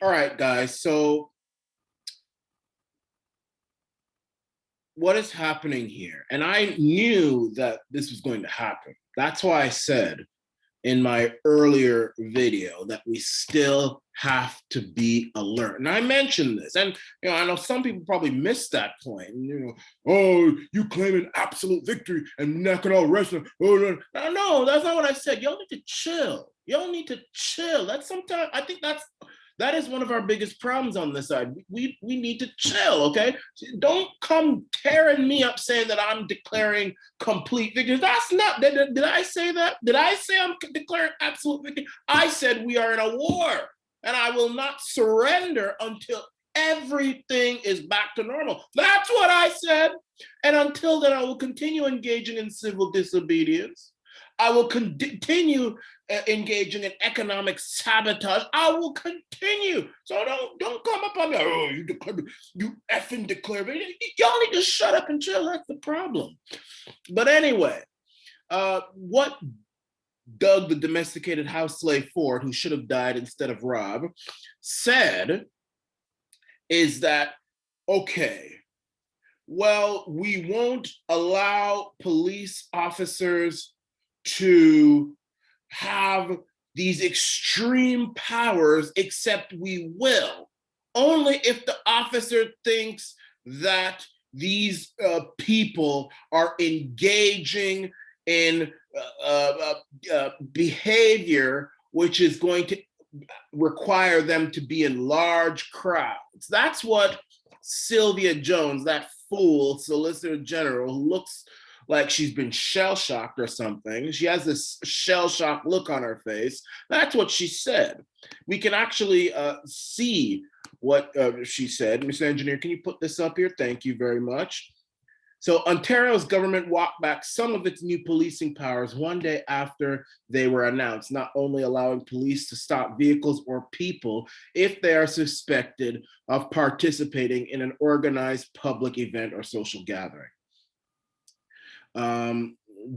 All right, guys. So what is happening here? And I knew that this was going to happen. That's why I said in my earlier video that we still have to be alert. And I mentioned this, and I know some people probably missed that point. Oh, you claim an absolute victory and not gonna arrest them. Oh, no, that's not what I said. Y'all need to chill. Y'all need to chill. That's sometimes I think that is one of our biggest problems on this side. We need to chill, okay? Don't come tearing me up saying that I'm declaring complete victory. That's not, did I say that? Did I say I'm declaring absolute victory? I said we are in a war and I will not surrender until everything is back to normal. That's what I said. And until then, I will continue engaging in civil disobedience. I will continue engaging in economic sabotage. I will continue. So don't come up on me. Oh, you effing declare. Y'all need to shut up and chill. That's the problem. But anyway, what Doug, the domesticated house slave Ford, who should have died instead of Rob, said is that, okay, well, we won't allow police officers to have these extreme powers, except we will only if the officer thinks that these people are engaging in behavior which is going to require them to be in large crowds. That's what Sylvia Jones, that fool solicitor general who looks like she's been shell-shocked or something. She has this shell-shocked look on her face. That's what she said. We can actually see what she said. Mr. Engineer, can you put this up here? Thank you very much. So Ontario's government walked back some of its new policing powers one day after they were announced, not only allowing police to stop vehicles or people if they are suspected of participating in an organized public event or social gathering.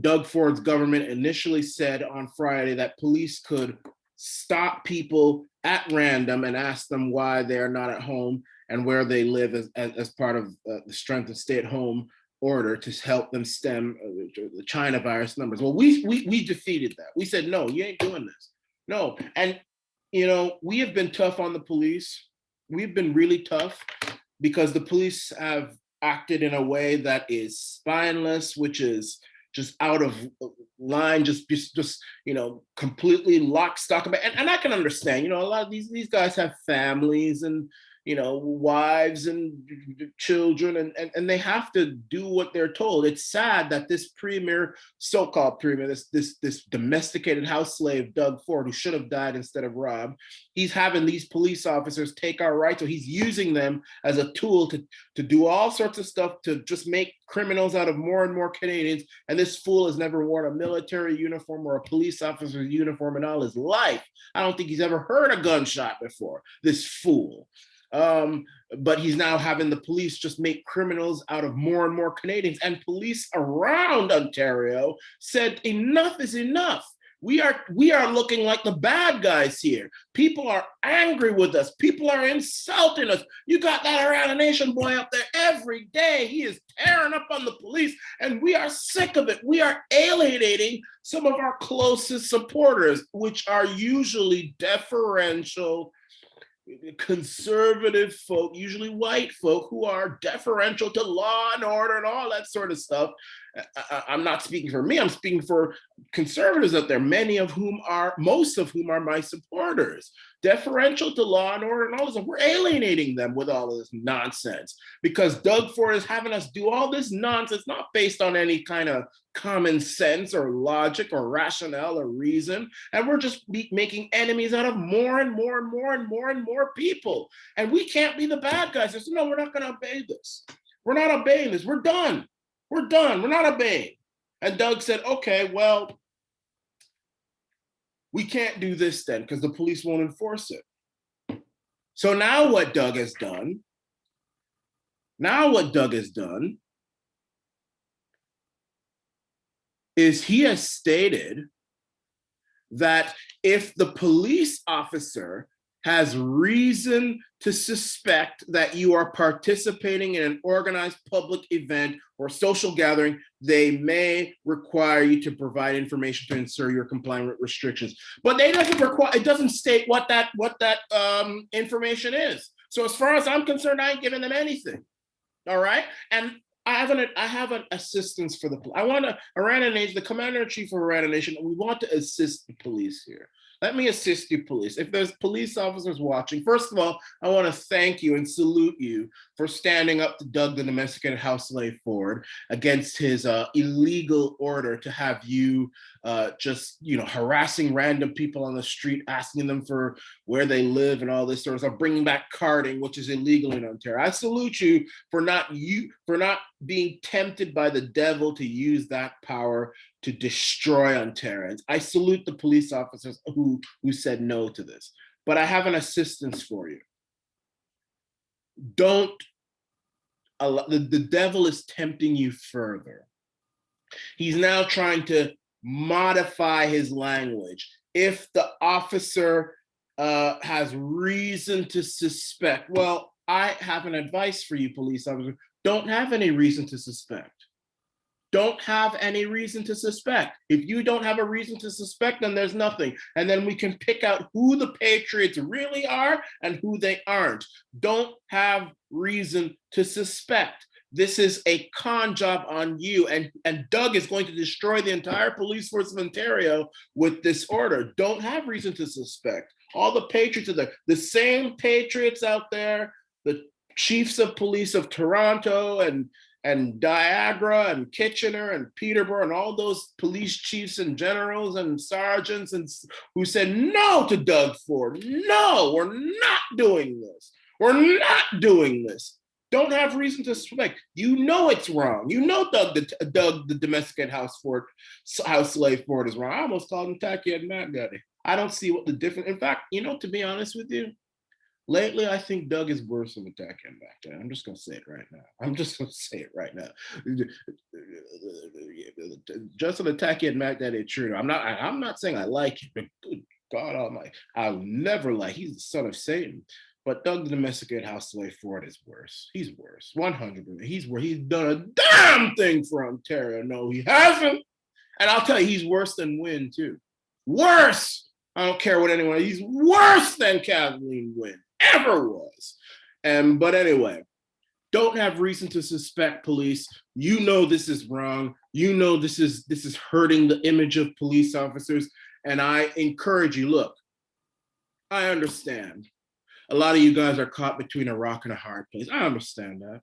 Doug Ford's government initially said on Friday that police could stop people at random and ask them why they are not at home and where they live as part of the strength of stay-at-home order to help them stem the China virus numbers. Well, we defeated that. We said, no, you ain't doing this. No. And, we have been tough on the police. We've been really tough because the police have acted in a way that is spineless, which is just out of line, just completely lock, stock. And I can understand, a lot of these guys have families and, wives and children, and they have to do what they're told. It's sad that this premier, so-called premier, this domesticated house slave, Doug Ford, who should have died instead of Rob, he's having these police officers take our rights, so he's using them as a tool to do all sorts of stuff to just make criminals out of more and more Canadians. And this fool has never worn a military uniform or a police officer's uniform in all his life. I don't think he's ever heard a gunshot before, this fool. But he's now having the police just make criminals out of more and more Canadians. And police around Ontario said enough is enough. We are looking like the bad guys here. People are angry with us. People are insulting us. You got that Arana Nation boy up there every day. He is tearing up on the police, and we are sick of it. We are alienating some of our closest supporters, which are usually deferential, conservative folk, usually white folk, who are deferential to law and order and all that sort of stuff. I'm not speaking for me, I'm speaking for conservatives out there, most of whom are my supporters. Deferential to law and order and all this stuff. We're alienating them with all of this nonsense because Doug Ford is having us do all this nonsense, not based on any kind of common sense or logic or rationale or reason. And we're just making enemies out of more and more and more and more and more people. And we can't be the bad guys. Said, no, we're not going to obey this. We're not obeying this. We're done. We're done. We're not obeying. And Doug said, okay, well, we can't do this then because the police won't enforce it. So now what Doug has done is he has stated that if the police officer has reason to suspect that you are participating in an organized public event or social gathering, they may require you to provide information to ensure you're complying with restrictions. But it doesn't state what that information is. So as far as I'm concerned, I ain't giving them anything. All right. And I have an assistance for the. I want to Arana Nation, the commander in chief of Arana Nation. We want to assist the police here. Let me assist you, police. If there's police officers watching, first of all, I want to thank you and salute you for standing up to Doug, the domesticated house slave Ford, against his illegal order to have you just harassing random people on the street, asking them for where they live and all this sort of stuff, bringing back carding, which is illegal in Ontario. I salute you for not being tempted by the devil to use that power to destroy Ontarians. I salute the police officers who said no to this. But I have an assistance for you. Don't allow, the devil is tempting you further. He's now trying to modify his language. If the officer has reason to suspect, well, I have an advice for you, police officer. Don't have any reason to suspect. Don't have any reason to suspect. If you don't have a reason to suspect, then there's nothing. And then we can pick out who the patriots really are and who they aren't. Don't have reason to suspect. This is a con job on you. And Doug is going to destroy the entire police force of Ontario with this order. Don't have reason to suspect. All the patriots are there. The same patriots out there, the chiefs of police of Toronto and Niagara and Kitchener and Peterborough and all those police chiefs and generals and sergeants and who said no to Doug Ford. No, we're not doing this. We're not doing this. Don't have reason to suspect. You know it's wrong. You know Doug the domesticated house slave Ford is wrong. I almost called him tacky and Matt Gutty. I don't see what the difference. In fact, to be honest with you, lately, I think Doug is worse than Attack and back there. I'm just going to say it right now. Just an Attack and Mac that it's true. I'm not saying I like him, but good God Almighty, I'll never like. He's the son of Satan. But Doug the domesticated house slave Ford is worse. He's worse. 100%. He's done a damn thing for Ontario. No, he hasn't. And I'll tell you, he's worse than Wynne too. Worse. I don't care what anyone. He's worse than Kathleen Wynne ever was. But anyway, don't have reason to suspect police. You know this is wrong. You know this is hurting the image of police officers. And I encourage you, look, I understand. A lot of you guys are caught between a rock and a hard place. I understand that.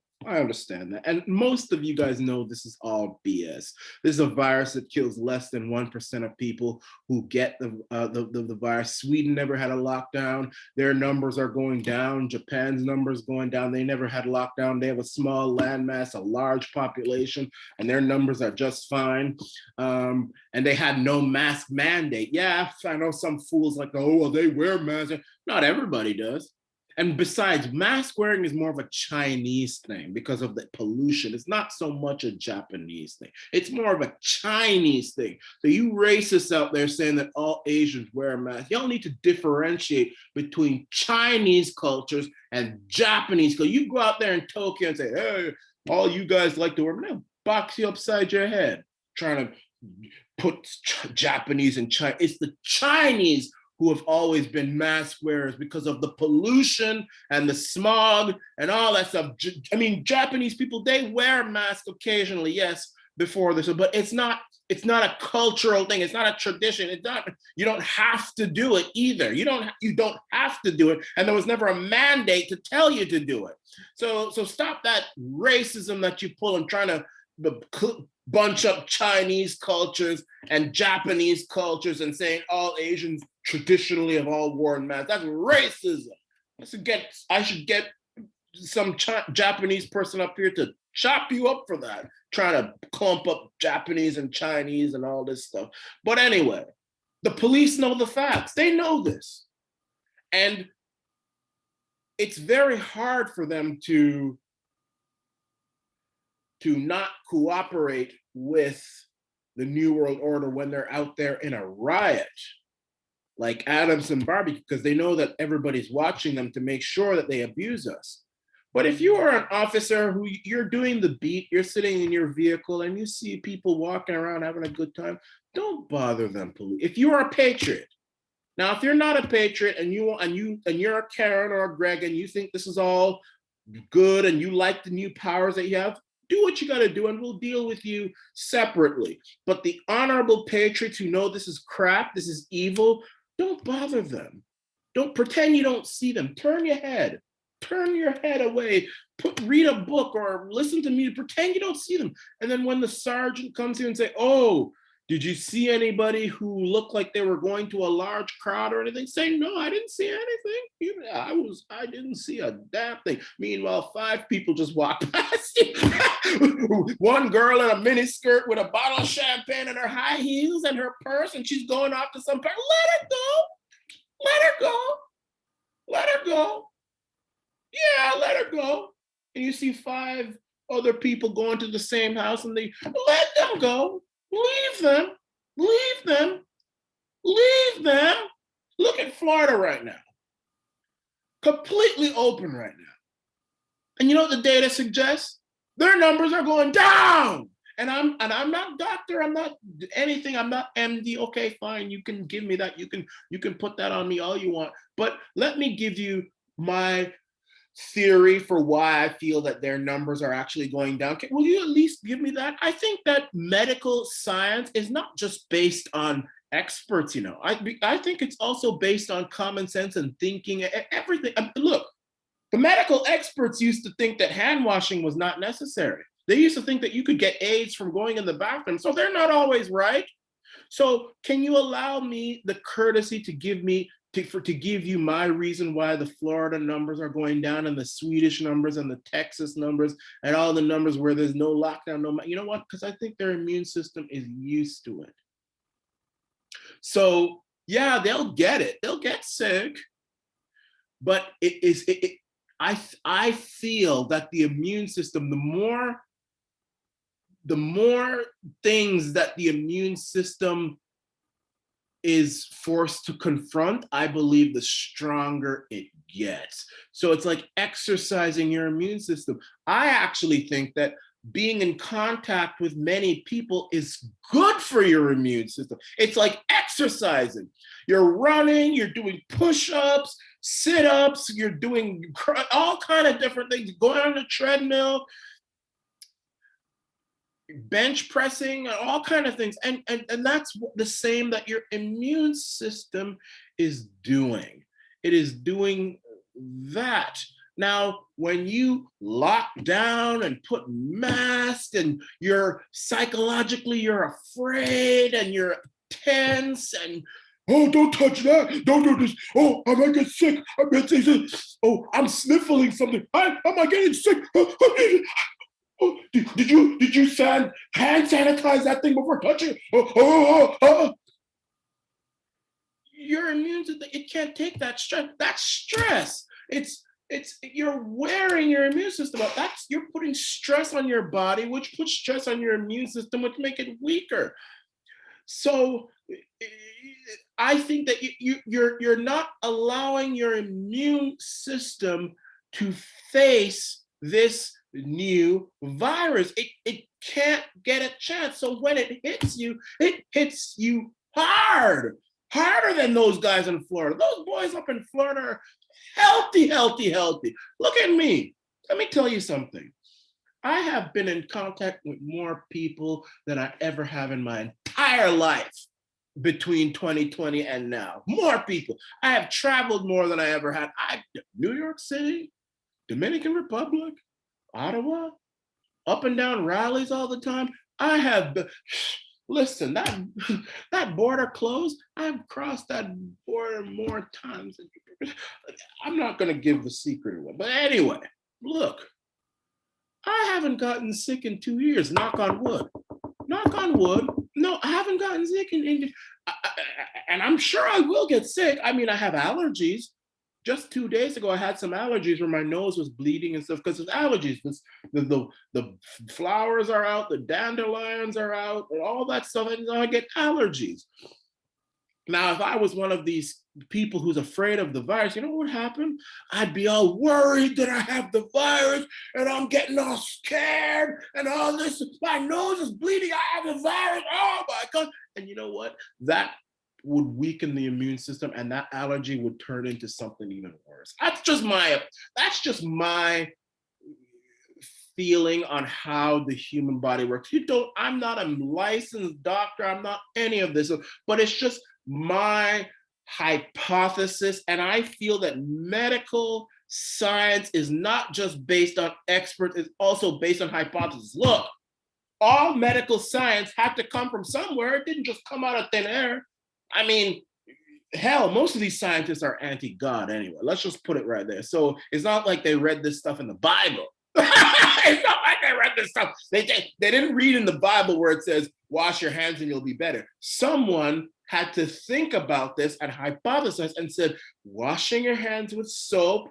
And most of you guys know this is all BS. This is a virus that kills less than 1% of people who get the virus. Sweden never had a lockdown. Their numbers are going down. Japan's numbers going down. They never had a lockdown. They have a small landmass, a large population, and their numbers are just fine. And they had no mask mandate. Yeah, I know some fools like, oh, well, they wear masks. Not everybody does. And besides, mask wearing is more of a Chinese thing because of the pollution. It's not so much a Japanese thing. It's more of a Chinese thing. So you racists out there saying that all Asians wear masks, y'all need to differentiate between Chinese cultures and Japanese culture. You go out there in Tokyo and say, hey, all you guys like to wear, they'll box you upside your head trying to put Japanese and China. It's the Chinese who have always been mask wearers because of the pollution and the smog and all that stuff. I mean, Japanese people, they wear masks occasionally, yes, before this, but it's not a cultural thing. It's not a tradition. It's not, you don't have to do it either. You don't have to do it. And there was never a mandate to tell you to do it. So stop that racism that you pull and trying to bunch up Chinese cultures and Japanese cultures and saying all Asians traditionally have all worn masks. That's racism. I should get some Japanese person up here to chop you up for that, trying to clump up Japanese and Chinese and all this stuff. But anyway, the police know the facts. They know this. And it's very hard for them to not cooperate with the New World Order when they're out there in a riot. like Adamson barbecue, because they know that everybody's watching them to make sure that they abuse us. But if you are an officer who you're doing the beat, you're sitting in your vehicle and you see people walking around having a good time, don't bother them. If you are a patriot, now if you're not a patriot and you're a Karen or a Greg and you think this is all good and you like the new powers that you have, do what you got to do and we'll deal with you separately. But the honorable patriots who know this is crap, this is evil, don't bother them. Don't pretend you don't see them. Turn your head away, read a book or listen to music, pretend you don't see them. And then when the sergeant comes here and say, oh, did you see anybody who looked like they were going to a large crowd or anything? Say, no, I didn't see anything. I didn't see a damn thing. Meanwhile, 5 people just walked past you. One girl in a mini skirt with a bottle of champagne and her high heels and her purse, and she's going off to some park. Let her go. Let her go. Let her go. Yeah, let her go. And you see 5 other people going to the same house and they let them go. Leave them. Leave them. Leave them. Look at Florida right now. Completely open right now. And you know what the data suggests? Their numbers are going down. And I'm not doctor, I'm not anything, I'm not MD. Okay, fine, you can give me that. You can put that on me all you want. But let me give you my theory for why I feel that their numbers are actually going down. Will you at least give me that? I think that medical science is not just based on experts, you know. I think it's also based on common sense and thinking, everything. Look, the medical experts used to think that hand washing was not necessary. They used to think that you could get AIDS from going in the bathroom. So they're not always right. So can you allow me the courtesy to give you my reason why the Florida numbers are going down and the Swedish numbers and the Texas numbers and all the numbers where there's no lockdown, you know what? Because I think their immune system is used to it. So yeah, they'll get it. They'll get sick. But I feel that the immune system, the more things that the immune system is forced to confront, I believe the stronger it gets. So it's like exercising your immune system. I actually think that being in contact with many people is good for your immune system. It's like exercising. You're running, you're doing push-ups, sit-ups, you're doing all kind of different things, going on the treadmill, bench pressing, all kind of things. And that's the same that your immune system is doing. It is doing that. Now, when you lock down and put masks and you're psychologically, you're afraid and you're tense and, oh, don't touch that. Don't do this. Oh, I might get sick. Oh, I'm sniffling something. Am I getting sick? Oh, did you hand sanitize that thing before touching it? Your immune system, it can't take that stress. That's stress. It's you're wearing your immune system out. You're putting stress on your body, which puts stress on your immune system, which make it weaker. So I think that you're not allowing your immune system to face this new virus. It can't get a chance. So when it hits you hard, harder than those guys in Florida. Those boys up in Florida are healthy. Look at me. Let me tell you something. I have been in contact with more people than I ever have in my entire life between 2020 and now. More people. I have traveled more than I ever had. New York City, Dominican Republic, Ottawa, up and down rallies all the time. Listen, that border closed. I've crossed that border more times than you. I'm not going to give the secret away. But anyway, look, I haven't gotten sick in 2 years. Knock on wood. Knock on wood. No, I haven't gotten sick and I'm sure I will get sick. I mean, I have allergies. Just 2 days ago, I had some allergies where my nose was bleeding and stuff because of allergies. The flowers are out, the dandelions are out, and all that stuff, and I get allergies. Now, if I was one of these people who's afraid of the virus, you know what would happen? I'd be all worried that I have the virus and I'm getting all scared and all this. My nose is bleeding. I have the virus. Oh my God. And you know what? That would weaken the immune system and that allergy would turn into something even worse. That's just my feeling on how the human body works. I'm not a licensed doctor, I'm not any of this, but it's just my hypothesis. And I feel that medical science is not just based on experts, it's also based on hypothesis. Look, all medical science had to come from somewhere. It didn't just come out of thin air. I mean, hell, most of these scientists are anti-God anyway. Let's just put it right there. So it's not like they read this stuff in the Bible. It's not like they read this stuff. They didn't read in the Bible where it says, wash your hands and you'll be better. Someone had to think about this and hypothesize and said, washing your hands with soap,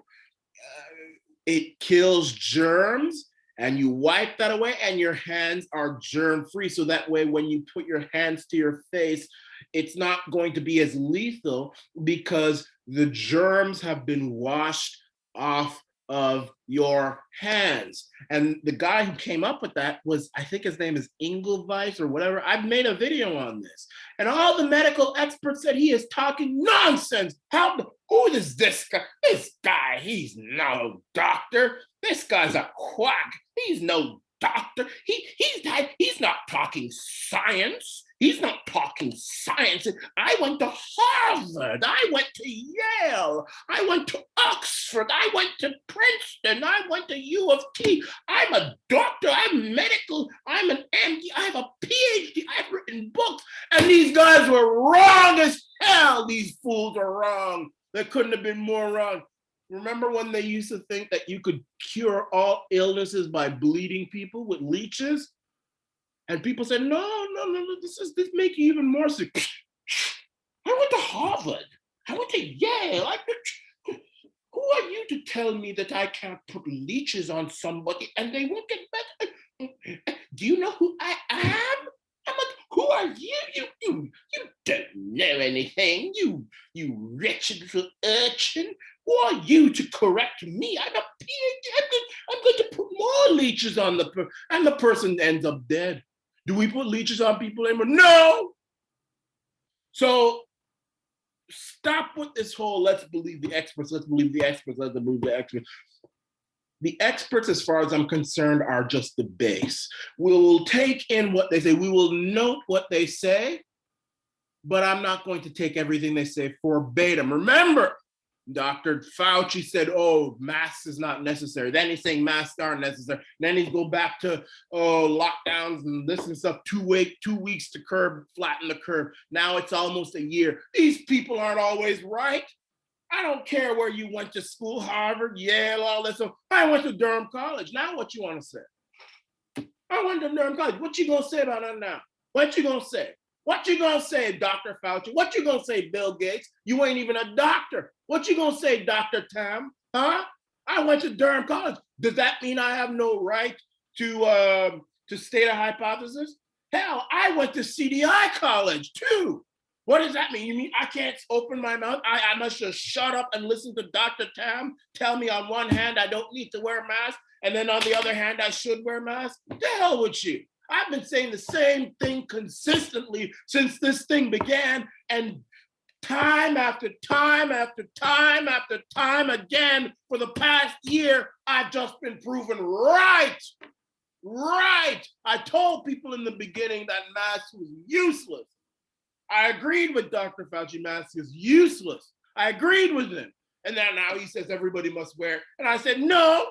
it kills germs, and you wipe that away and your hands are germ free. So that way, when you put your hands to your face, it's not going to be as lethal because the germs have been washed off of your hands. And the guy who came up with that was, I think his name is Engelweiss or whatever. I've made a video on this. And all the medical experts said he is talking nonsense. Who is this guy? This guy, he's no doctor. This guy's a quack. He's no doctor. He's not talking science. He's not talking science. I went to Harvard. I went to Yale. I went to Oxford. I went to Princeton. I went to U of T. I'm a doctor. I'm medical. I'm an MD. I have a PhD. I've written books. And these guys were wrong as hell. These fools are wrong. They couldn't have been more wrong. Remember when they used to think that you could cure all illnesses by bleeding people with leeches? And people said, no, this make you even more sick. I went to Harvard. I went to Yale. Who are you to tell me that I can't put leeches on somebody and they won't get better? Do you know who I am? I'm like, who are you? You don't know anything. You wretched little urchin. Who are you to correct me? I'm a PhD. I'm going to put more leeches on the person, and the person ends up dead. Do we put leeches on people anymore? No. So stop with this whole let's believe the experts, let's believe the experts, let's believe the experts. The experts, as far as I'm concerned, are just the base. We will take in what they say. We will note what they say, but I'm not going to take everything they say verbatim. Remember, Dr. Fauci said, oh, masks is not necessary. Then he's saying masks aren't necessary. Then he's go back to, lockdowns and this and stuff, 2 weeks to flatten the curve. Now it's almost a year. These people aren't always right. I don't care where you went to school, Harvard, Yale, all that stuff. I went to Durham College. Now what you want to say? I went to Durham College. What you going to say about that now? What you going to say? What you gonna say, Dr. Fauci? What you gonna say, Bill Gates? You ain't even a doctor. What you gonna say, Dr. Tam? Huh? I went to Durham College. Does that mean I have no right to state a hypothesis? Hell, I went to CDI college too. What does that mean? You mean I can't open my mouth? I must just shut up and listen to Dr. Tam tell me on one hand I don't need to wear a mask, and then on the other hand I should wear a mask? The hell with you. I've been saying the same thing consistently since this thing began, and time after time after time after time again for the past year, I've just been proven right. Right. I told people in the beginning that mask was useless. I agreed with Dr. Fauci, mask is useless. I agreed with him. And then now he says everybody must wear it. And I said, no.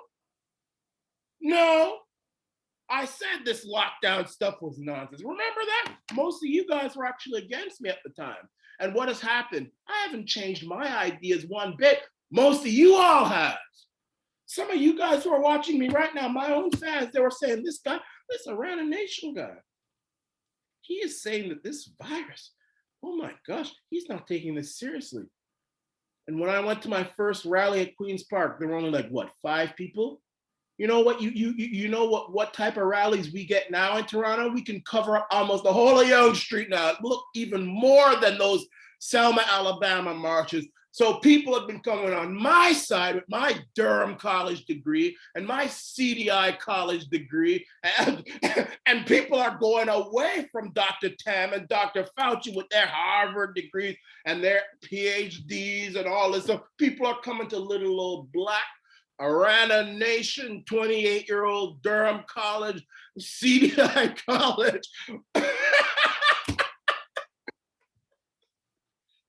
I said this lockdown stuff was nonsense. Remember that? Most of you guys were actually against me at the time. And what has happened? I haven't changed my ideas one bit. Most of you all have. Some of you guys who are watching me right now, my own fans, they were saying, this guy, this Arana Nation guy, he is saying that this virus, oh my gosh, he's not taking this seriously. And when I went to my first rally at Queen's Park, there were only like, what, 5 people? You know what? You know what type of rallies we get now in Toronto? We can cover up almost the whole of Yonge Street now. Look, even more than those Selma, Alabama marches. So people have been coming on my side with my Durham College degree and my CDI college degree, and people are going away from Dr. Tam and Dr. Fauci with their Harvard degrees and their PhDs and all this stuff. People are coming to little old black Arana Nation, 28-year-old Durham College, CDI college.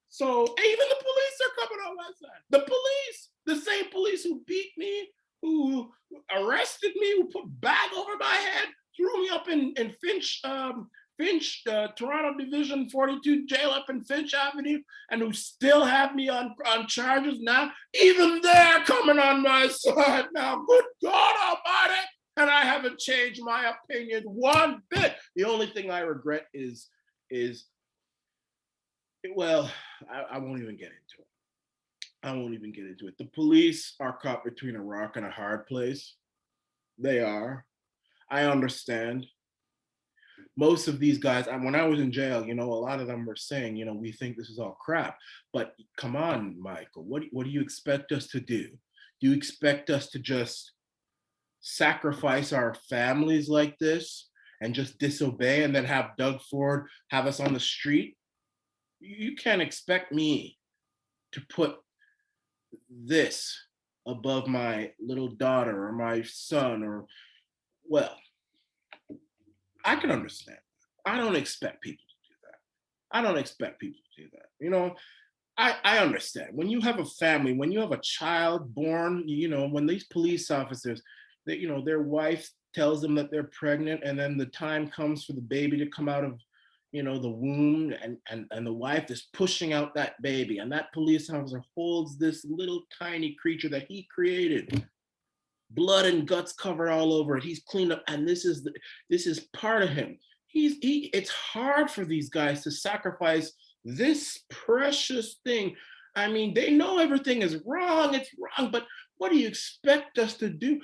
So even the police are coming on my side. The police, the same police who beat me, who arrested me, who put a bag over my head, threw me up in Finch, Toronto Division 42 jail up in Finch Avenue, and who still have me on charges now. Even they're coming on my side now. Good God Almighty! And I haven't changed my opinion one bit. The only thing I regret is well, I won't even get into it. I won't even get into it. The police are caught between a rock and a hard place. They are. I understand. Most of these guys, when I was in jail, a lot of them were saying, we think this is all crap. But come on, Michael, what do you expect us to do? Do you expect us to just sacrifice our families like this and just disobey and then have Doug Ford have us on the street? You can't expect me to put this above my little daughter or my son well, I can understand. I don't expect people to do that. I don't expect people to do that. I understand. When you have a family, when you have a child born, when these police officers, their wife tells them that they're pregnant, and then the time comes for the baby to come out of the womb, and the wife is pushing out that baby, and that police officer holds this little tiny creature that he created, blood and guts covered all over it. He's cleaned up, and this is part of him. It's hard for these guys to sacrifice this precious thing. I mean, they know everything is wrong. It's wrong, but what do you expect us to do?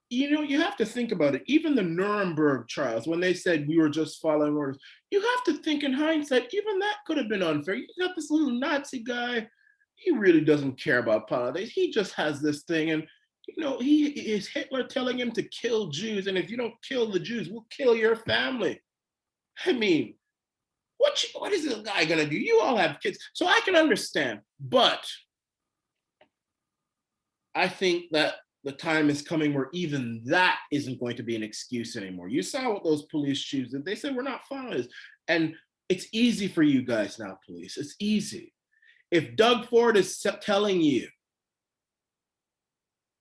You have to think about it. Even the Nuremberg trials, when they said we were just following orders, you have to think in hindsight, even that could have been unfair. You got this little Nazi guy, he really doesn't care about politics. He just has this thing, and he is Hitler telling him to kill Jews, and if you don't kill the Jews, we'll kill your family. I mean, what is this guy gonna do? You all have kids, so I can understand, but I think that the time is coming where even that isn't going to be an excuse anymore. You saw what those police chiefs did. They said, we're not following this. And it's easy for you guys now, police. It's easy. If Doug Ford is telling you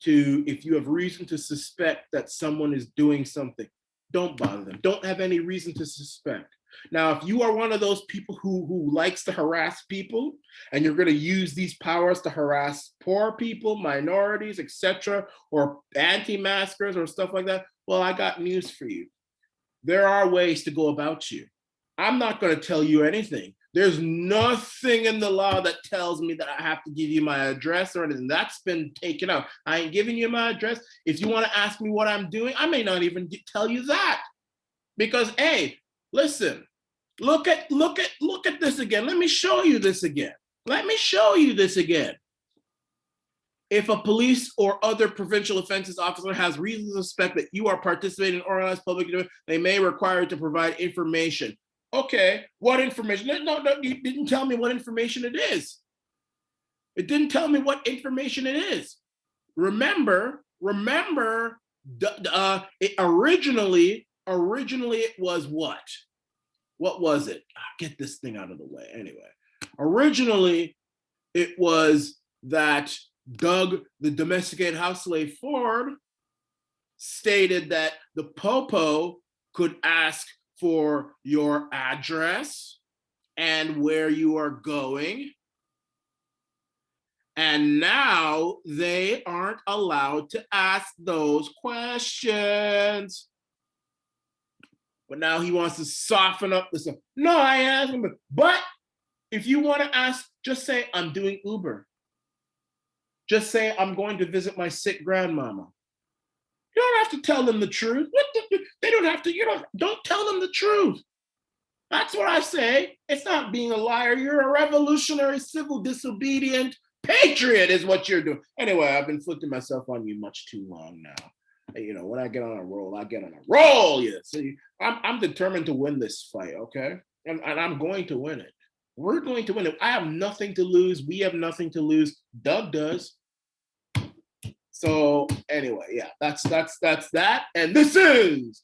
if you have reason to suspect that someone is doing something, don't bother them. Don't have any reason to suspect. Now, if you are one of those people who likes to harass people, and you're going to use these powers to harass poor people, minorities, etc., or anti-maskers or stuff like that, well, I got news for you. There are ways to go about you. I'm not going to tell you anything. There's nothing in the law that tells me that I have to give you my address or anything. That's been taken out. I ain't giving you my address. If you want to ask me what I'm doing, I may not even tell you that. Because, hey, listen, look at this again. Let me show you this again. If a police or other provincial offenses officer has reason to suspect that you are participating in organized public enemy, they may require you to provide information. Okay, what information? No, you didn't tell me what information it is. It didn't tell me what information it is. Remember, originally it was what? What was it? Get this thing out of the way. Anyway, originally it was that Doug, the domesticated house slave Ford, stated that the Popo could ask for your address and where you are going. And now they aren't allowed to ask those questions. But now he wants to soften up this. No, I asked him, but if you want to ask, just say, I'm doing Uber. Just say, I'm going to visit my sick grandmama. You don't have to tell them the truth. They don't have to, don't tell them the truth. That's what I say. It's not being a liar. You're a revolutionary, civil, disobedient patriot, is what you're doing. Anyway, I've been flicking myself on you much too long now. You know, when I get on a roll, I get on a roll. Yeah. See, I'm determined to win this fight, okay? And I'm going to win it. We're going to win it. I have nothing to lose. We have nothing to lose. Doug does. So anyway, yeah, that's that. And this is